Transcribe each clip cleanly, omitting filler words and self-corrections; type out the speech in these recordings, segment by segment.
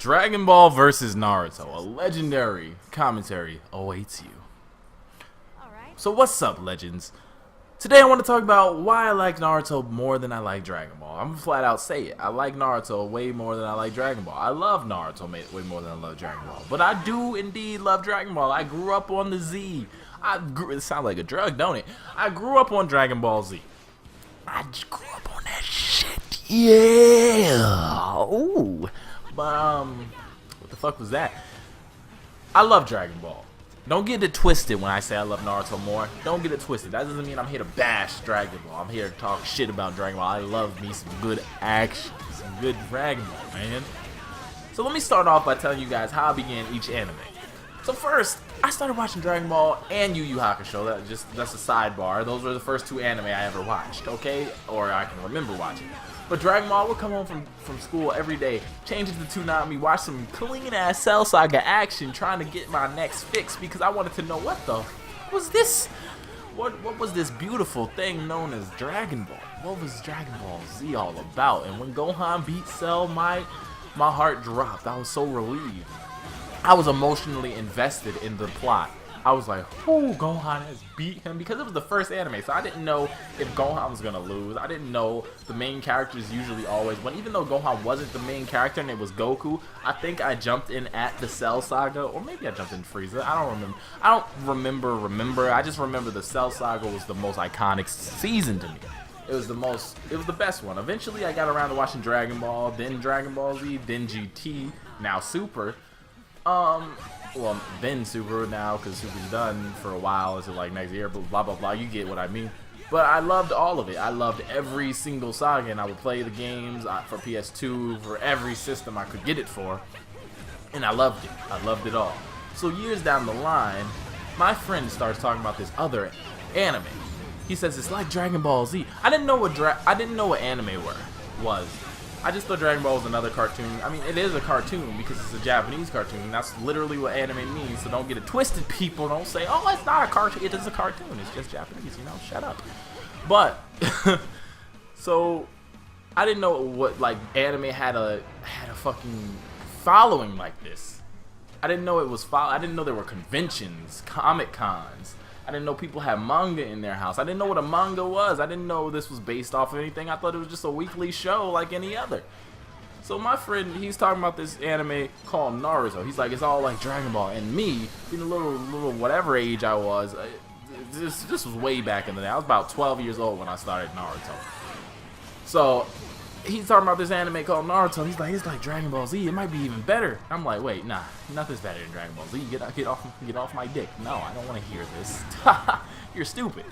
Dragon Ball versus Naruto, a legendary commentary awaits you. So what's up, legends? Today I want to talk about why I like Naruto more than I like Dragon Ball. I'm gonna flat out say it. I like Naruto way more than I like Dragon Ball. I love Naruto way more than I love Dragon Ball. But I do indeed love Dragon Ball. I grew up on the Z. It sounds like a drug, don't it? I grew up on Dragon Ball Z. I just grew up on that shit. Yeah. Ooh. But what the fuck was that? I love Dragon Ball. Don't get it twisted when I say I love Naruto more. Don't get it twisted. That doesn't mean I'm here to bash Dragon Ball. I'm here to talk shit about Dragon Ball. I love me some good action, some good Dragon Ball, man. So let me start off by telling you guys how I began each anime. So first, I started watching Dragon Ball and Yu Yu Hakusho. That's a sidebar. Those were the first two anime I ever watched, okay? Or I can remember watching. But Dragon Ball would come home from school every day, change it to Toonami, watch some clean-ass Cell Saga action, trying to get my next fix because I wanted to know what the was this? What was this beautiful thing known as Dragon Ball? What was Dragon Ball Z all about? And when Gohan beat Cell, my heart dropped. I was so relieved. I was emotionally invested in the plot. I was like, "Ooh, Gohan has beat him," because it was the first anime, so I didn't know if Gohan was gonna lose. I didn't know the main characters usually always win. Even though Gohan wasn't the main character and it was Goku, I think I jumped in at the Cell Saga, or maybe I jumped in Frieza. I don't remember. I don't remember. I just remember the Cell Saga was the most iconic season to me. It was the best one. Eventually, I got around to watching Dragon Ball, then Dragon Ball Z, then GT, now Super. Well, then Super now, because Super's done for a while, is it like next year, blah blah blah, you get what I mean. But I loved all of it. I loved every single saga, and I would play the games for PS2, for every system I could get it for, and I loved it. I loved it all. So years down the line, my friend starts talking about this other anime. He says it's like Dragon Ball Z. I didn't know what anime was. I just thought Dragon Ball was another cartoon. I mean, it is a cartoon because it's a Japanese cartoon. That's literally what anime means, so don't get it twisted, people. Don't say, "Oh, it's not a cartoon." It is a cartoon. It's just Japanese, you know? Shut up. But, so, I didn't know what, like, anime had a fucking following like this. I didn't know it was I didn't know there were conventions, comic cons. I didn't know people had manga in their house. I didn't know what a manga was. I didn't know this was based off of anything. I thought it was just a weekly show like any other. So my friend, he's talking about this anime called Naruto. He's like, it's all like Dragon Ball. And me, being a little whatever age I was, this was way back in the day. I was about 12 years old when I started Naruto. So he's talking about this anime called Naruto. He's like, it's like Dragon Ball Z. It might be even better. I'm like, wait, nah, nothing's better than Dragon Ball Z. Get off my dick. No, I don't want to hear this. You're stupid.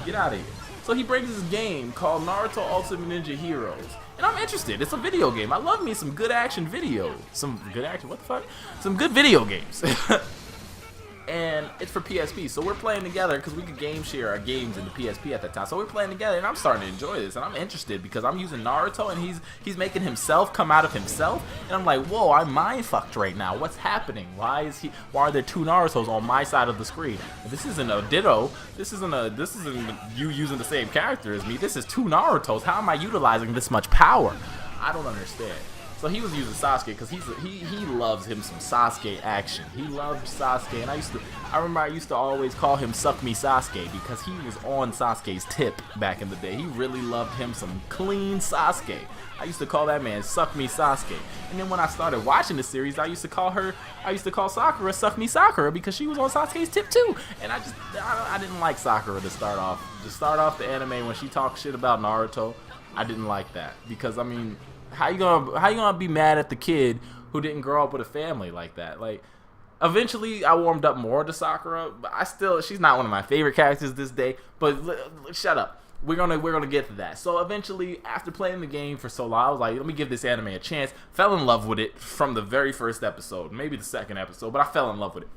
Get out of here. So he brings this game called Naruto Ultimate Ninja Heroes, and I'm interested. It's a video game. I love me some good action video. Some good action. What the fuck? Some good video games. And it's for PSP, so we're playing together because we could game share our games in the PSP at that time. So we're playing together, and I'm starting to enjoy this, and I'm interested because I'm using Naruto, and he's making himself come out of himself, and I'm like, whoa, I'm mind fucked right now. What's happening? Why are there two Narutos on my side of the screen? This isn't a Ditto. This isn't you using the same character as me. This is two Narutos. How am I utilizing this much power? I don't understand. So he was using Sasuke because he loves him some Sasuke action. He loved Sasuke, and I remember I used to always call him Suck Me Sasuke because he was on Sasuke's tip back in the day. He really loved him some clean Sasuke. I used to call that man Suck Me Sasuke. And then when I started watching the series, I used to call Sakura Suck Me Sakura because she was on Sasuke's tip too. And I didn't like Sakura to start off the anime when she talked shit about Naruto. I didn't like that because, I mean, how you gonna be mad at the kid who didn't grow up with a family like that? Like, eventually I warmed up more to Sakura, but she's not one of my favorite characters this day. But shut up. We're gonna get to that. So eventually, after playing the game for so long, I was like, let me give this anime a chance. Fell in love with it from the very first episode, maybe the second episode, but I fell in love with it.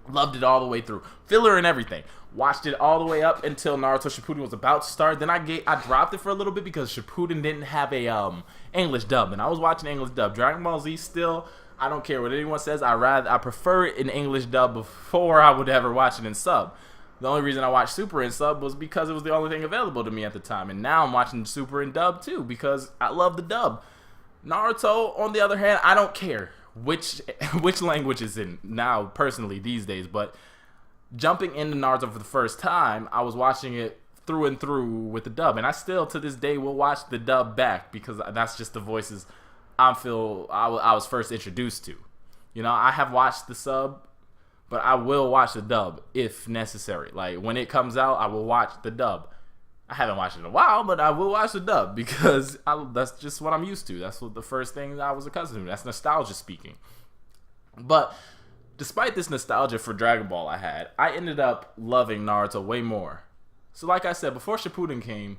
Loved it all the way through. Filler and everything. Watched it all the way up until Naruto Shippuden was about to start. Then I dropped it for a little bit because Shippuden didn't have a English dub, and I was watching English dub. Dragon Ball Z still, I don't care what anyone says. I prefer it in English dub before I would ever watch it in sub. The only reason I watched Super in sub was because it was the only thing available to me at the time, and now I'm watching Super in dub too because I love the dub. Naruto, on the other hand, I don't care which which language is in now personally these days, but jumping into Naruto for the first time, I was watching it through and through with the dub, and I still to this day will watch the dub back because that's just the voices I was first introduced to. You know, I have watched the sub, but I will watch the dub if necessary. Like when it comes out, I will watch the dub. I haven't watched it in a while, but I will watch the dub because that's just what I'm used to. That's what the first thing I was accustomed to. That's nostalgia speaking. But despite this nostalgia for Dragon Ball I ended up loving Naruto way more. So like I said, before Shippuden came,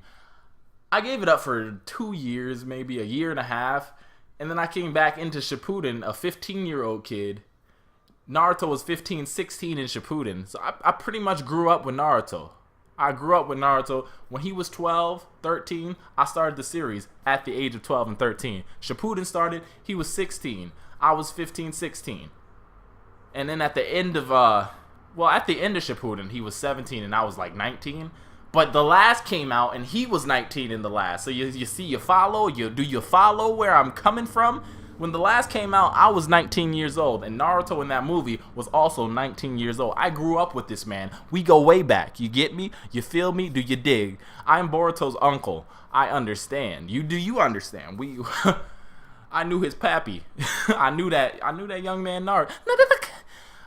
I gave it up for 2 years, maybe a year and a half, and then I came back into Shippuden, a 15-year-old kid. Naruto was 15, 16 in Shippuden, so I pretty much grew up with Naruto. I grew up with Naruto. When he was 12, 13, I started the series at the age of 12 and 13. Shippuden started, he was 16. I was 15, 16. And then at the end of Shippuden, he was 17 and I was like 19. But the last came out and he was 19 in the last. So you see, do you follow where I'm coming from? When the last came out, I was 19 years old, and Naruto in that movie was also 19 years old. I grew up with this man. We go way back. You get me? You feel me? Do you dig? I'm Boruto's uncle. I understand. Do you understand? I knew his pappy. I knew that young man Naruto.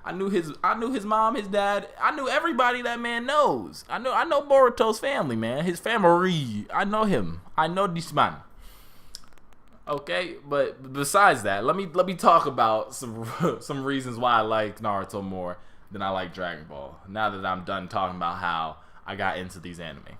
I knew his mom, his dad. I knew everybody that man knows. I know Boruto's family, man. His family. I know him. I know this man. Okay, but besides that, let me talk about some reasons why I like Naruto more than I like Dragon Ball. Now that I'm done talking about how I got into these anime.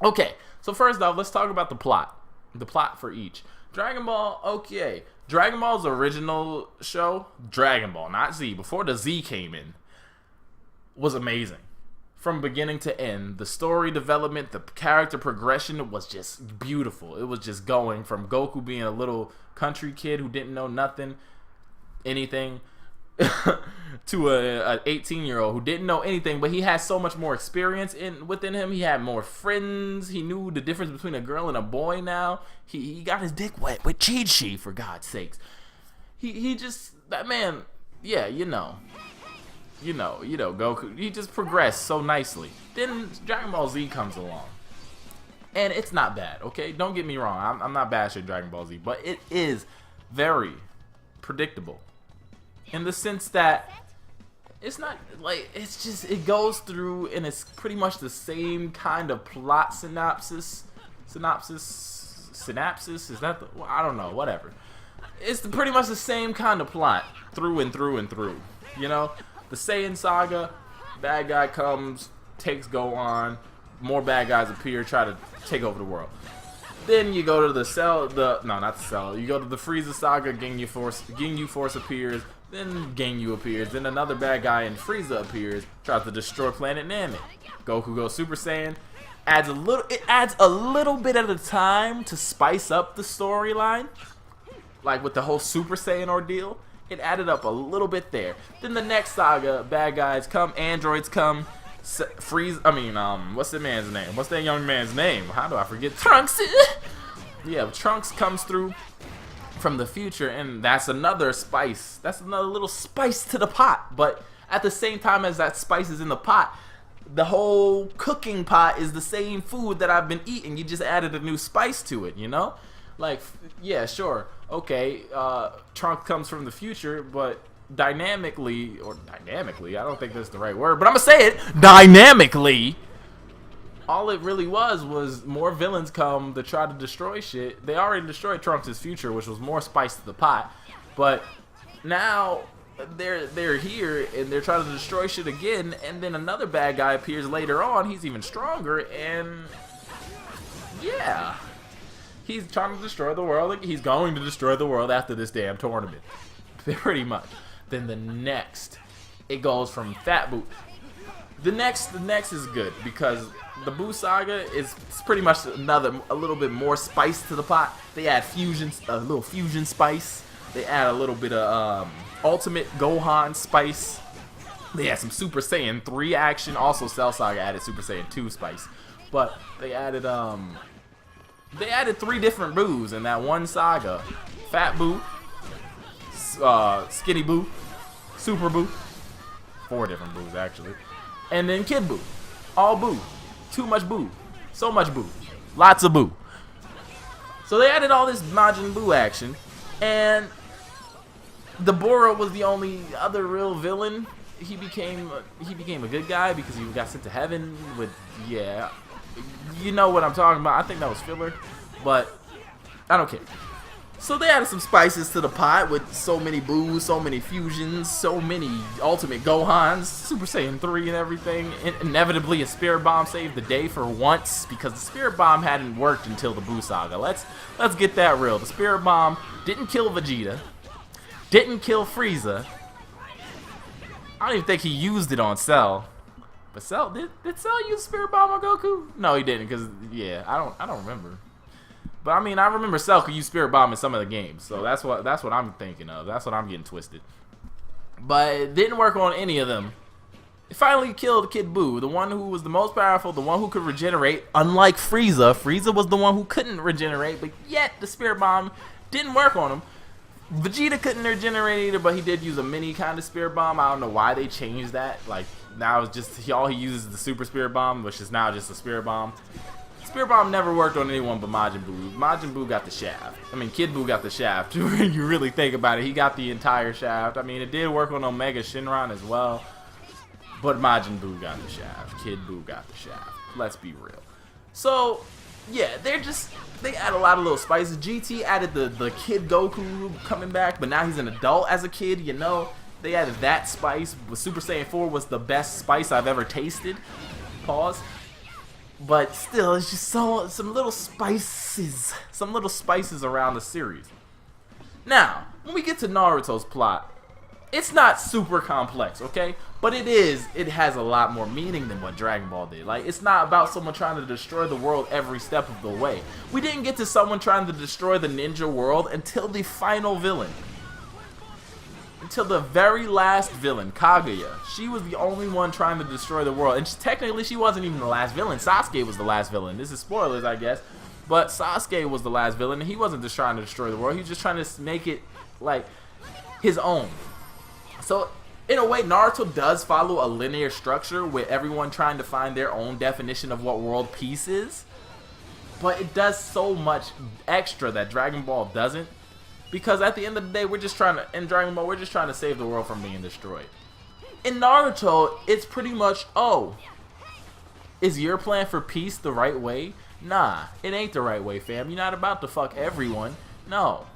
Okay, so first off, let's talk about the plot. The plot for each. Dragon Ball, okay. Dragon Ball's original show, Dragon Ball, not Z, before the Z came in, was amazing. From beginning to end, the story development, the character progression was just beautiful. It was just going from Goku being a little country kid who didn't know anything, to a 18-year-old who didn't know anything, but he had so much more experience within him. He had more friends. He knew the difference between a girl and a boy now. He got his dick wet with Chi-Chi, for God's sakes. He just, that man, yeah, you know, Goku, he just progressed so nicely. Then Dragon Ball Z comes along, and it's not bad, okay? Don't get me wrong, I'm not bashing Dragon Ball Z, but it is very predictable in the sense that it's not, like, it's just, it goes through, and it's pretty much the same kind of plot synopsis, is that the, well, I don't know, whatever. It's pretty much the same kind of plot through and through and through, you know? The Saiyan saga, bad guy comes, takes Gohan, more bad guys appear, try to take over the world. Then you go to the you go to the Frieza saga, Ginyu Force appears, then Ginyu appears, then another bad guy in Frieza appears, tries to destroy planet Namek. Goku goes Super Saiyan, it adds a little bit at a time to spice up the storyline, like with the whole Super Saiyan ordeal. It added up a little bit there. Then the next saga, bad guys come, androids come, what's the man's name? What's that young man's name? How do I forget? Trunks! Yeah, Trunks comes through from the future, and that's another spice. That's another little spice to the pot. But at the same time as that spice is in the pot, the whole cooking pot is the same food that I've been eating. You just added a new spice to it, you know? Like, yeah, sure, okay, Trunks comes from the future, but dynamically, I don't think that's the right word, but I'm gonna say it, dynamically, all it really was more villains come to try to destroy shit. They already destroyed Trunks' future, which was more spice to the pot, but now they're here, and they're trying to destroy shit again, and then another bad guy appears later on, he's even stronger, and yeah. He's trying to destroy the world. He's going to destroy the world after this damn tournament. Pretty much. Then the next, it goes from Fat Boo. The next is good because the Boo Saga is pretty much a little bit more spice to the pot. They add a little fusion spice. They add a little bit of Ultimate Gohan spice. They add some Super Saiyan 3 action. Also, Cell Saga added Super Saiyan 2 spice. But they added 3 different Boos in that one saga. Fat Boo, Skinny Boo, Super Boo, 4 different Boos actually, and then Kid Boo. All Boo. Too much Boo. So much Boo. Lots of Boo. So they added all this Majin Buu action, and the Boro was the only other real villain. He became a good guy because he got sent to heaven with, yeah, you know what I'm talking about. I think that was filler, but I don't care. So they added some spices to the pot with so many Boos, so many fusions, so many Ultimate Gohans, Super Saiyan 3 and everything. Inevitably, a Spirit Bomb saved the day for once because the Spirit Bomb hadn't worked until the Buu Saga. Let's get that real. The Spirit Bomb didn't kill Vegeta, didn't kill Frieza. I don't even think he used it on Cell. But Cell did Cell use Spirit Bomb on Goku? No, he didn't, because yeah, I don't remember. But I mean, I remember Cell could use Spirit Bomb in some of the games, so that's what I'm thinking of. That's what I'm getting twisted. But it didn't work on any of them. It finally killed Kid Buu, the one who was the most powerful, the one who could regenerate. Unlike Frieza, Frieza was the one who couldn't regenerate, but yet the Spirit Bomb didn't work on him. Vegeta couldn't regenerate either, but he did use a mini kind of Spirit Bomb. I don't know why they changed that. Like, now it's just all he uses is the Super Spirit Bomb, which is now just a Spirit Bomb. Spirit Bomb never worked on anyone but Majin Buu. Majin Buu got the shaft. I mean, Kid Buu got the shaft. When you really think about it, he got the entire shaft. I mean, it did work on Omega Shenron as well, but Majin Buu got the shaft. Kid Buu got the shaft. Let's be real. So, yeah, they add a lot of little spices. GT added the Kid Goku coming back, but now he's an adult as a kid, you know. They added that spice. Super Saiyan 4 was the best spice I've ever tasted. Pause. But still, it's just some little spices around the series. Now, when we get to Naruto's plot, it's not super complex, okay? But it has a lot more meaning than what Dragon Ball did. Like, it's not about someone trying to destroy the world every step of the way. We didn't get to someone trying to destroy the ninja world until the final villain. Until the very last villain, Kaguya. She was the only one trying to destroy the world. And technically, she wasn't even the last villain. Sasuke was the last villain. This is spoilers, I guess. But Sasuke was the last villain, and he wasn't just trying to destroy the world. He was just trying to make it, like, his own. So, in a way, Naruto does follow a linear structure with everyone trying to find their own definition of what world peace is. But it does so much extra that Dragon Ball doesn't. Because at the end of the day, in Dragon Ball, we're just trying to save the world from being destroyed. In Naruto, it's pretty much, oh, is your plan for peace the right way? Nah, it ain't the right way, fam. You're not about to fuck everyone. No,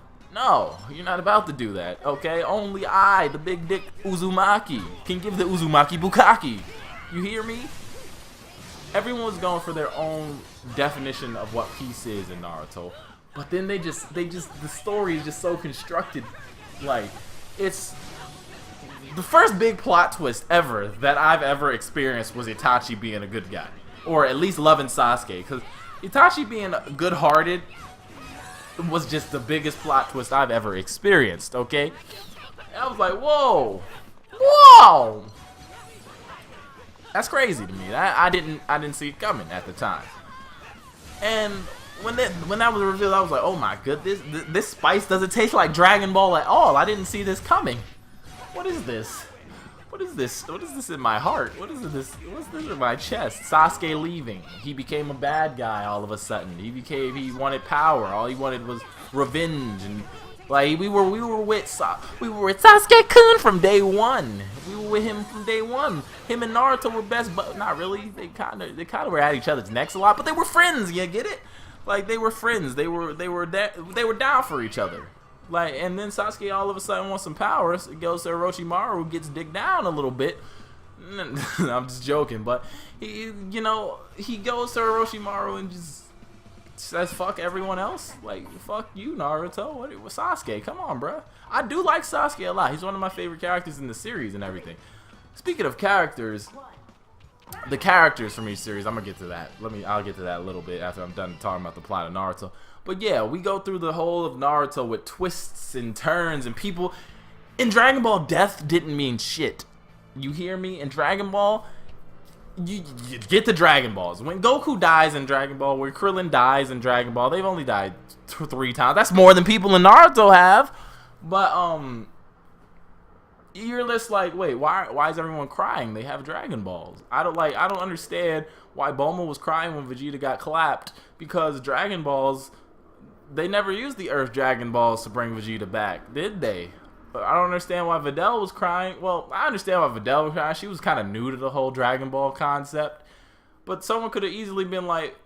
you're not about to do that, okay? Only I, the big dick Uzumaki, can give the Uzumaki Bukkake. You hear me? Everyone was going for their own definition of what peace is in Naruto. But then the story is just so constructed. Like, it's the first big plot twist ever that I've ever experienced was Itachi being a good guy. Or at least loving Sasuke. Because Itachi being good-hearted was just the biggest plot twist I've ever experienced, okay? And I was like, whoa! That's crazy to me. I didn't see it coming at the time. And when that was revealed, I was like, oh my goodness, this spice doesn't taste like Dragon Ball at all. I didn't see this coming. What is this? What is this? What is this in my heart? What's this in my chest? Sasuke leaving. He became a bad guy all of a sudden. He wanted power. All he wanted was revenge, and like we were with Sasuke-kun from day one. We were with him from day one. Him and Naruto were best, but not really. They kind of were at each other's necks a lot, but they were friends. You get it? Like, they were friends. They were down for each other. Like, and then Sasuke all of a sudden wants some power. So it goes to Orochimaru, gets digged down a little bit. I'm just joking, but he goes to Orochimaru and just says fuck everyone else. Like, fuck you, Naruto. What Sasuke? Come on, bruh. I do like Sasuke a lot. He's one of my favorite characters in the series and everything. Speaking of characters, the characters from each series, I'm gonna get to that. I'll get to that a little bit after I'm done talking about the plot of Naruto. But yeah, we go through the whole of Naruto with twists and turns and people. In Dragon Ball, death didn't mean shit. You hear me? In Dragon Ball, you get the Dragon Balls. When Goku dies in Dragon Ball, when Krillin dies in Dragon Ball, they've only died 3 times. That's more than people in Naruto have. But you're just like, wait, why is everyone crying? They have Dragon Balls. I don't understand why Bulma was crying when Vegeta got clapped, because Dragon Balls, they never used the Earth Dragon Balls to bring Vegeta back, did they? But I don't understand why Videl was crying. Well, I understand why Videl was crying. She was kind of new to the whole Dragon Ball concept. But someone could have easily been like,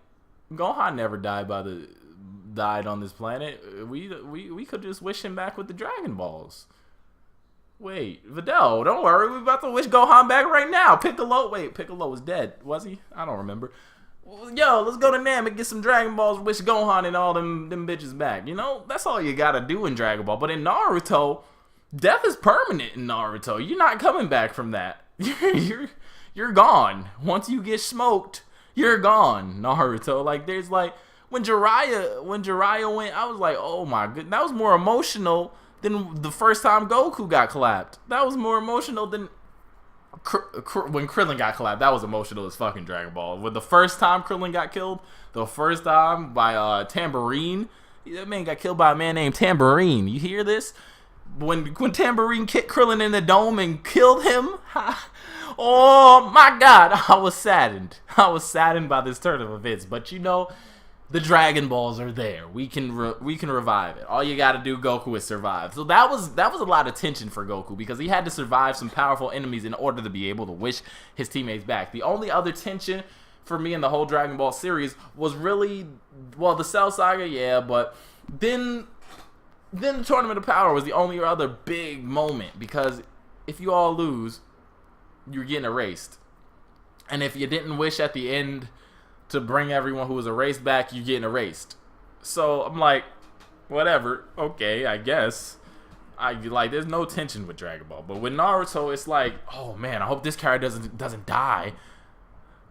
Gohan never died on this planet. We could just wish him back with the Dragon Balls. Wait, Videl, don't worry. We're about to wish Gohan back right now. Piccolo was dead, was he? I don't remember. Yo, let's go to Namek, get some Dragon Balls, wish Gohan and all them bitches back. You know, that's all you gotta do in Dragon Ball. But in Naruto, death is permanent in Naruto. You're not coming back from that. You're gone. Once you get smoked, you're gone, Naruto. Like, there's like, when Jiraiya went, I was like, oh my god, that was more emotional than the first time Goku got clapped. That was more emotional than when Krillin got clapped. That was emotional as fucking Dragon Ball. When the first time Krillin got killed, the first time by Tambourine, that man got killed by a man named Tambourine. You hear this? When Tambourine kicked Krillin in the dome and killed him, oh my god, I was saddened. I was saddened by this turn of events. But you know, the Dragon Balls are there. We can revive it. All you got to do, Goku, is survive. So that was a lot of tension for Goku, because he had to survive some powerful enemies in order to be able to wish his teammates back. The only other tension for me in the whole Dragon Ball series was really, well, the Cell Saga, yeah, but then the Tournament of Power was the only other big moment, because if you all lose, you're getting erased. And if you didn't wish at the end to bring everyone who was erased back, you're getting erased. So I'm like, whatever, okay, I guess. There's no tension with Dragon Ball. But with Naruto, it's like, oh man, I hope this character doesn't die.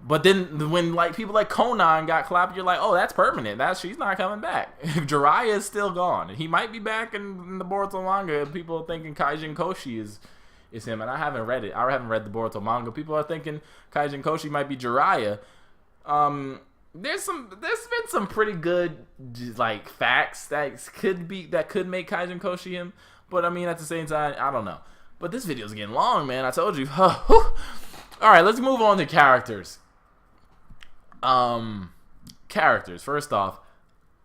But then when like people like Conan got clapped, you're like, oh, that's permanent. She's not coming back. Jiraiya is still gone. He might be back in the Boruto manga. People are thinking Kaijin Koshi is him, and I haven't read it. I haven't read the Boruto manga. People are thinking Kaijin Koshi might be Jiraiya. There's been some pretty good like facts that could make Kaijin Koshi him, but I mean at the same time, I don't know. But this video's getting long, man. I told you. All right, let's move on to characters. Characters. First off,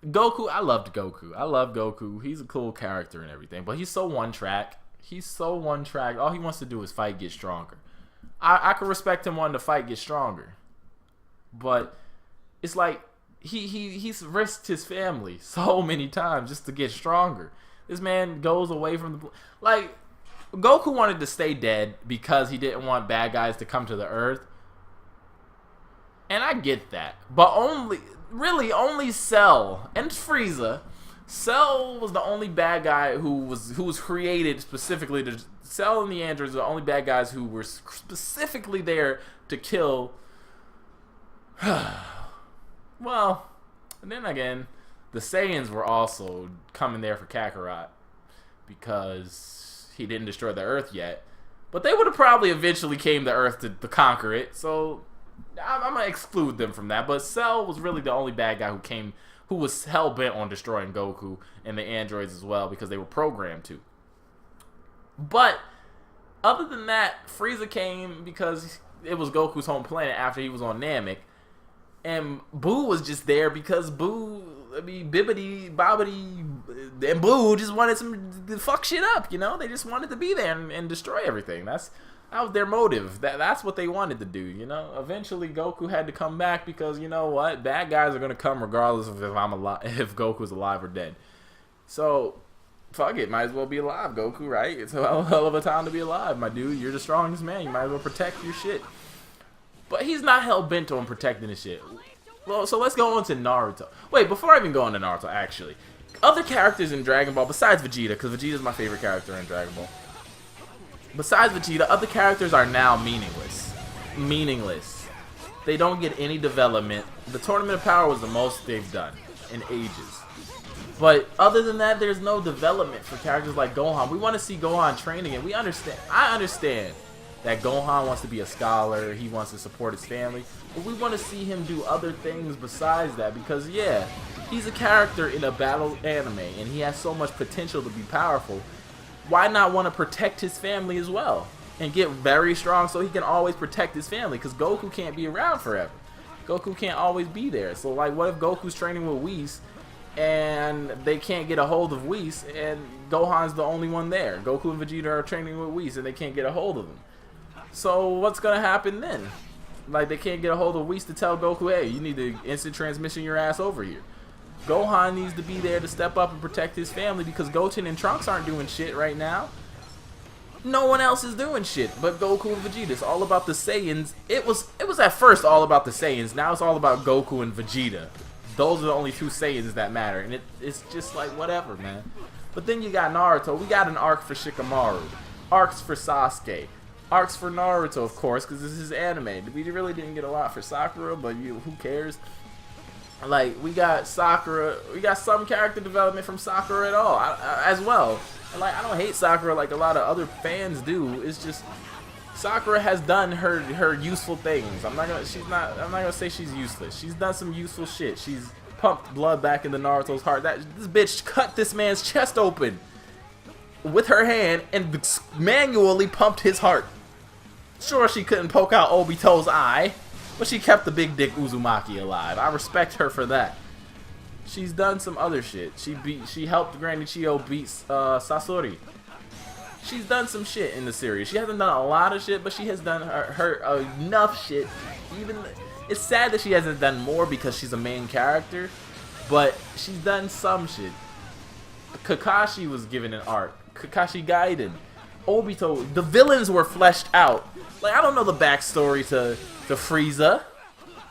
Goku. I loved Goku. I love Goku. He's a cool character and everything, but he's so one track. All he wants to do is fight, get stronger. I could respect him wanting to fight, get stronger. But it's like he's risked his family so many times just to get stronger. This man goes away from the... Like, Goku wanted to stay dead because he didn't want bad guys to come to the Earth. And I get that. But only Cell and Frieza. Cell was the only bad guy who was created specifically to... Cell and the androids are the only bad guys who were specifically there to kill... Well, and then again, the Saiyans were also coming there for Kakarot because he didn't destroy the Earth yet. But they would have probably eventually came to Earth to conquer it, so I'm going to exclude them from that. But Cell was really the only bad guy who was hell-bent on destroying Goku and the androids as well because they were programmed to. But other than that, Frieza came because it was Goku's home planet after he was on Namek. And Boo was just there because Bibbidi, Bobbidi, and Boo just wanted to fuck shit up, you know? They just wanted to be there and destroy everything. That was their motive. That's what they wanted to do, you know? Eventually, Goku had to come back because, you know what? Bad guys are going to come regardless of if Goku's alive or dead. So, fuck it. Might as well be alive, Goku, right? It's a hell of a time to be alive, my dude. You're the strongest man. You might as well protect your shit. But he's not hell-bent on protecting his shit. Well, so let's go on to Naruto. Wait, before I even go on to Naruto, actually. Other characters in Dragon Ball, besides Vegeta, because Vegeta's my favorite character in Dragon Ball. Besides Vegeta, other characters are now meaningless. They don't get any development. The Tournament of Power was the most they've done in ages. But other than that, there's no development for characters like Gohan. We want to see Gohan training, and I understand that Gohan wants to be a scholar, he wants to support his family, but we want to see him do other things besides that because, yeah, he's a character in a battle anime, and he has so much potential to be powerful, why not want to protect his family as well? And get very strong so he can always protect his family, because Goku can't be around forever. Goku can't always be there. So like, what if Goku's training with Whis and they can't get a hold of Whis and Gohan's the only one there? Goku and Vegeta are training with Whis and they can't get a hold of him. So what's gonna happen then? Like, they can't get a hold of Whis to tell Goku, hey, you need to instant transmission your ass over here. Gohan needs to be there to step up and protect his family, because Goten and Trunks aren't doing shit right now. No one else is doing shit but Goku and Vegeta. It's all about the Saiyans. It was at first all about the Saiyans. Now it's all about Goku and Vegeta. Those are the only two Saiyans that matter. And it's just like, whatever, man. But then you got Naruto. We got an arc for Shikamaru. Arcs for Sasuke. Arcs for Naruto, of course, because this is anime. We really didn't get a lot for Sakura, but who cares? Like, we got Sakura. We got some character development from Sakura at all, as well. And like, I don't hate Sakura like a lot of other fans do. It's just Sakura has done her useful things. I'm not gonna say she's useless. She's done some useful shit. She's pumped blood back into Naruto's heart. This bitch cut this man's chest open with her hand and manually pumped his heart. Sure, she couldn't poke out Obito's eye, but she kept the big dick Uzumaki alive. I respect her for that. She's done some other shit. She helped Granny Chiyo beat Sasori. She's done some shit in the series. She hasn't done a lot of shit, but she has done her enough shit. It's sad that she hasn't done more because she's a main character, but she's done some shit. Kakashi was given an arc. Kakashi Gaiden. Obito. The villains were fleshed out. Like, I don't know the backstory to Frieza.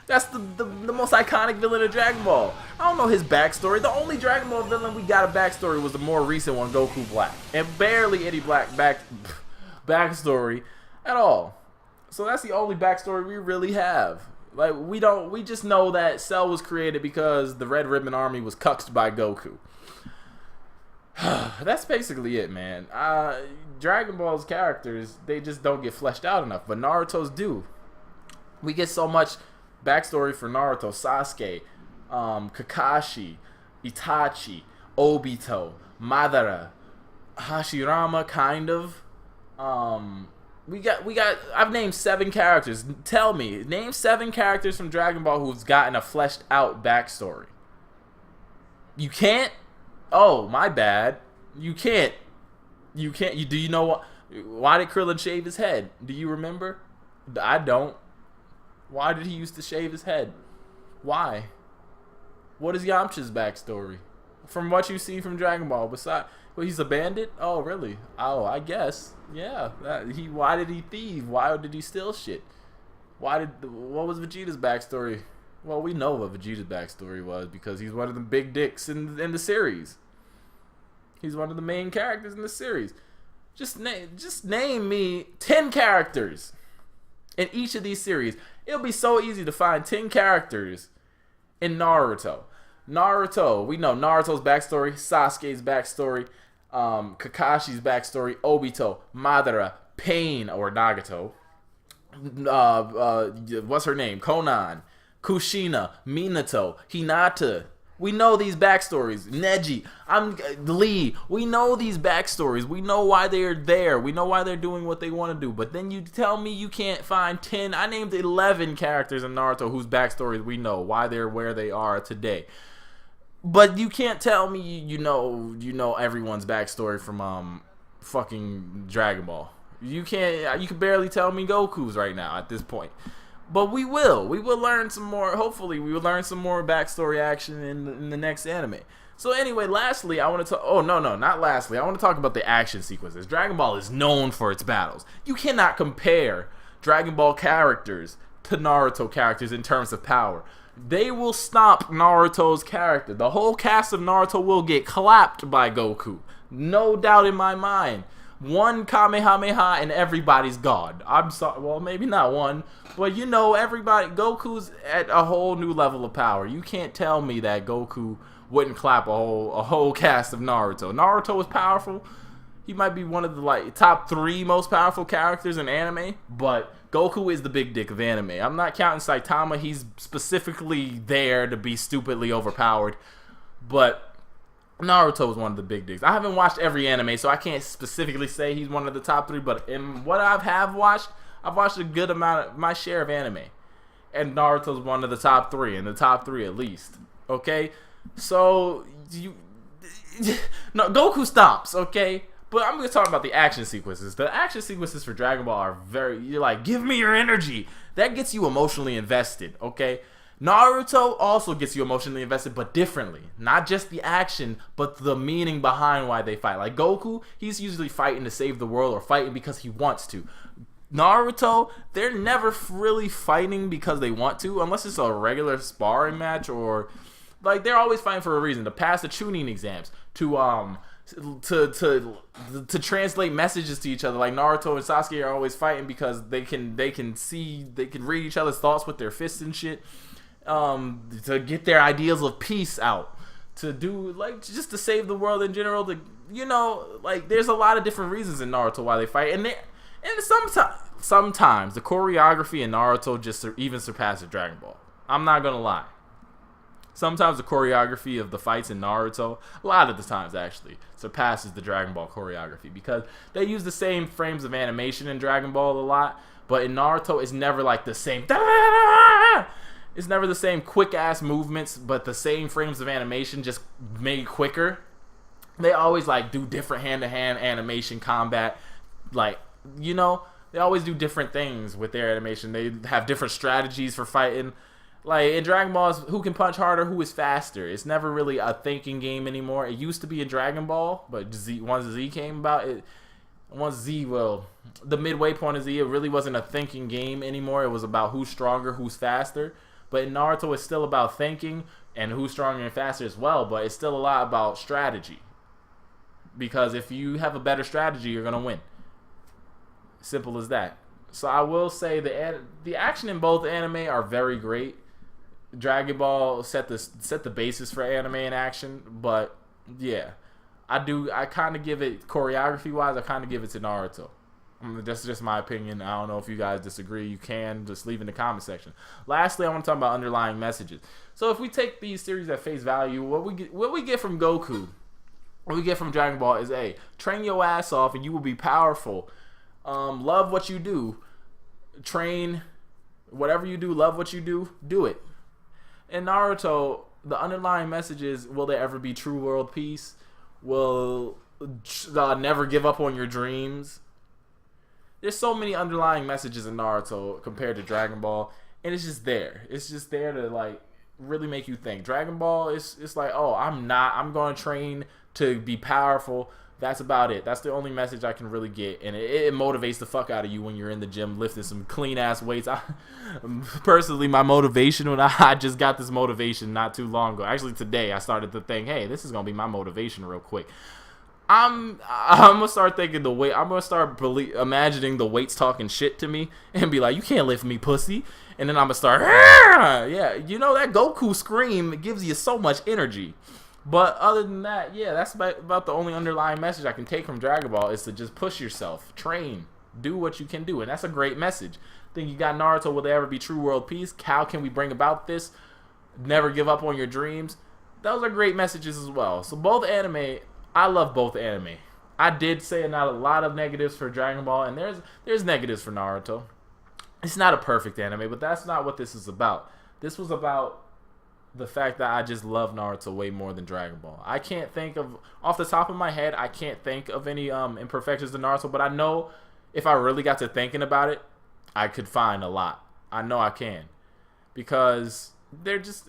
That's the most iconic villain of Dragon Ball. I don't know his backstory. The only Dragon Ball villain we got a backstory was the more recent one, Goku Black. And barely any Black backstory at all. So that's the only backstory we really have. Like, we just know that Cell was created because the Red Ribbon Army was cuxed by Goku. That's basically it, man. Dragon Ball's characters, they just don't get fleshed out enough, but Naruto's do. We get so much backstory for Naruto, Sasuke, Kakashi, Itachi, Obito, Madara, Hashirama, kind of. We got. I've named 7 characters. Tell me, name 7 characters from Dragon Ball who's gotten a fleshed out backstory. You can't. Oh, my bad. You can't. You can't. Do you know what? Why did Krillin shave his head? Do you remember? I don't. Why did he used to shave his head? Why? What is Yamcha's backstory? From what you see from Dragon Ball, besides, well, he's a bandit? Oh, really? Oh, I guess. Yeah. Why did he thieve? Why did he steal shit? What was Vegeta's backstory? Well, we know what Vegeta's backstory was because he's one of the big dicks in the series. He's one of the main characters in the series. Just name me 10 characters in each of these series. It'll be so easy to find 10 characters in Naruto. Naruto, we know Naruto's backstory, Sasuke's backstory, Kakashi's backstory, Obito, Madara, Pain or Nagato, what's her name? Konan, Kushina, Minato, Hinata. We know these backstories. Neji, Lee. We know these backstories. We know why they're there. We know why they're doing what they want to do. But then you tell me you can't find 10. I named 11 characters in Naruto whose backstories we know, why they're where they are today. But you can't tell me you know everyone's backstory from fucking Dragon Ball. You can't. You can barely tell me Goku's right now at this point. But we will learn some more. Hopefully, we will learn some more backstory action in the next anime. So anyway, lastly, I want to talk. Oh no, not lastly. I want to talk about the action sequences. Dragon Ball is known for its battles. You cannot compare Dragon Ball characters to Naruto characters in terms of power. They will stomp Naruto's character. The whole cast of Naruto will get clapped by Goku. No doubt in my mind. One Kamehameha and everybody's god. I'm sorry. Well, maybe not one. But you know, everybody, Goku's at a whole new level of power. You can't tell me that Goku wouldn't clap a whole cast of Naruto. Naruto is powerful. He might be one of the top 3 most powerful characters in anime, but Goku is the big dick of anime. I'm not counting Saitama. He's specifically there to be stupidly overpowered. But Naruto is one of the big digs. I haven't watched every anime, so I can't specifically say he's one of the top 3. But in what I've watched a good amount of my share of anime, and Naruto's one of the top 3, in the top 3 at least. Okay, so no, Goku stomps. Okay, but I'm gonna talk about the action sequences. The action sequences for Dragon Ball are you're like, give me your energy. That gets you emotionally invested. Okay. Naruto also gets you emotionally invested, but differently. Not just the action, but the meaning behind why they fight. Like Goku, he's usually fighting to save the world or fighting because he wants to. Naruto, they're never really fighting because they want to, unless it's a regular sparring match, or like they're always fighting for a reason, to pass the Chunin exams, to translate messages to each other. Like Naruto and Sasuke are always fighting because they can read each other's thoughts with their fists and shit. To get their ideals of peace out, to do like just to save the world in general. Like there's a lot of different reasons in Naruto why they fight, and sometimes the choreography in Naruto just even surpasses Dragon Ball. I'm not gonna lie. Sometimes the choreography of the fights in Naruto, a lot of the times actually, surpasses the Dragon Ball choreography, because they use the same frames of animation in Dragon Ball a lot, but in Naruto it's never like the same. It's never the same quick-ass movements, but the same frames of animation, just made quicker. They always, like, do different hand-to-hand animation combat. Like, they always do different things with their animation. They have different strategies for fighting. Like, in Dragon Ball, who can punch harder, who is faster. It's never really a thinking game anymore. It used to be in Dragon Ball, but once Z came about, the midway point of Z, it really wasn't a thinking game anymore. It was about who's stronger, who's faster. But in Naruto, it's still about thinking and who's stronger and faster as well. But it's still a lot about strategy. Because if you have a better strategy, you're going to win. Simple as that. So I will say the action in both anime are very great. Dragon Ball set the basis for anime and action. But yeah, I kind of give it, choreography-wise, I kind of give it to Naruto. That's just my opinion. I don't know if you guys disagree. You can just leave in the comment section. Lastly, I want to talk about underlying messages. So if we take these series at face value, what we get from Goku, what we get from Dragon Ball is, train your ass off and you will be powerful. Love what you do. Train, whatever you do, love what you do it. In Naruto, the underlying message is, will there ever be true world peace? Will never give up on your dreams? There's so many underlying messages in Naruto compared to Dragon Ball, and it's just there. It's just there to like really make you think. Dragon Ball it's like, oh, I'm going to train to be powerful. That's about it. That's the only message I can really get, and it motivates the fuck out of you when you're in the gym lifting some clean ass weights. Personally, my motivation when I just got this motivation not too long ago. Actually, today I started to think, hey, this is gonna be my motivation real quick. I'm gonna start thinking I'm gonna start imagining the weights talking shit to me and be like, you can't lift me, pussy. And then I'm gonna start, yeah, that Goku scream gives you so much energy. But other than that, yeah, that's about the only underlying message I can take from Dragon Ball, is to just push yourself, train, do what you can do, and that's a great message. Then you got Naruto, will there ever be true world peace? How can we bring about this? Never give up on your dreams. Those are great messages as well. So both anime, I love both anime. I did say not a lot of negatives for Dragon Ball, and there's negatives for Naruto. It's not a perfect anime, but that's not what this is about. This was about the fact that I just love Naruto way more than Dragon Ball. I can't think of, off the top of my head, I can't think of any imperfections in Naruto, but I know if I really got to thinking about it, I could find a lot. I know I can. Because there's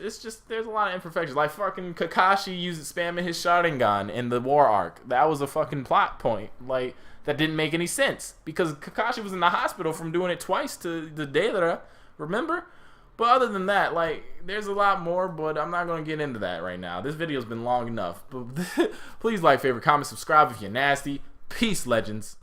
a lot of imperfections. Like fucking Kakashi spamming his Sharingan in the war arc. That was a fucking plot point. Like, that didn't make any sense. Because Kakashi was in the hospital from doing it twice to the Deidara. Remember? But other than that, like, there's a lot more, but I'm not going to get into that right now. This video's been long enough. But please like, favorite, comment, subscribe if you're nasty. Peace, legends.